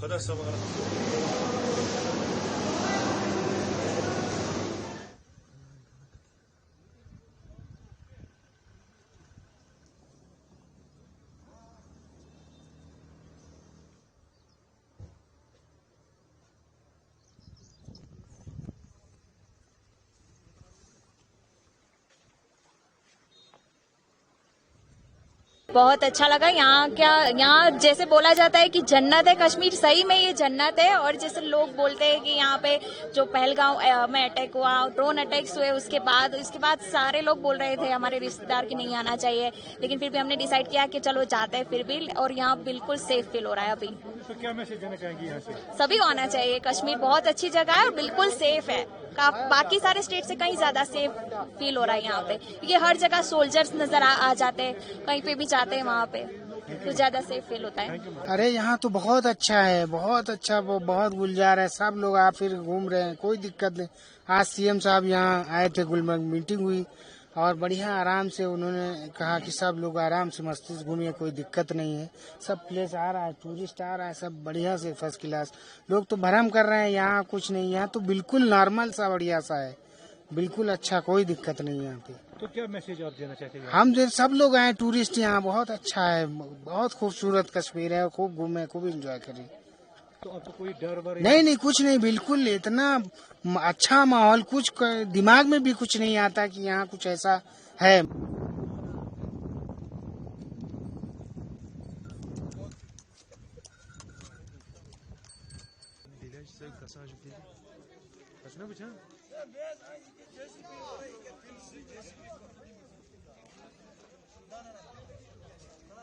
खुदा सवार बहुत अच्छा लगा। यहाँ जैसे बोला जाता है कि जन्नत है कश्मीर, सही में ये जन्नत है। और जैसे लोग बोलते हैं कि यहाँ पे जो पहलगांव में अटैक हुआ, ड्रोन अटैक्स हुए, उसके बाद सारे लोग बोल रहे थे हमारे रिश्तेदार की नहीं आना चाहिए, लेकिन फिर भी हमने डिसाइड किया कि चलो जाते हैं फिर भी। और यहाँ बिल्कुल सेफ फील हो रहा है अभी। तो क्या मैसेज देना चाहेंगे यहाँ से? सभी को आना चाहिए। कश्मीर बहुत अच्छी जगह है और बिल्कुल सेफ है। बाकी सारे स्टेट से कहीं ज्यादा सेफ फील हो रहा है यहाँ पे, क्योंकि हर जगह सोल्जर्स नजर आ जाते हैं, कहीं पे भी जाते हैं वहाँ पे तो ज्यादा सेफ फील होता है। अरे यहाँ तो बहुत अच्छा है, बहुत अच्छा, वो बहुत गुलजार है। सब लोग आ फिर घूम रहे हैं, कोई दिक्कत नहीं। आज सीएम साहब यहाँ आए थे, गुलमर्ग मीटिंग हुई और बढ़िया आराम से उन्होंने कहा कि सब लोग आराम से मस्ती से घूमिए, कोई दिक्कत नहीं है। सब प्लेस आ रहा है, टूरिस्ट आ रहा है, सब बढ़िया से फर्स्ट क्लास। लोग तो भरम कर रहे हैं, यहाँ कुछ नहीं, यहाँ तो बिल्कुल नॉर्मल सा बढ़िया सा है, बिल्कुल अच्छा, कोई दिक्कत नहीं है यहाँ पे। तो क्या मैसेज आप देना चाहते हैं? हम सब लोग आए टूरिस्ट, यहाँ बहुत अच्छा है, बहुत खूबसूरत कश्मीर है, खूब घूमे, खूब एंजॉय करें। तो आपको कोई डर वर? नहीं, कुछ नहीं, बिल्कुल इतना अच्छा माहौल, कुछ दिमाग में भी कुछ नहीं आता कि यहाँ कुछ ऐसा है। Kaçına bıçak?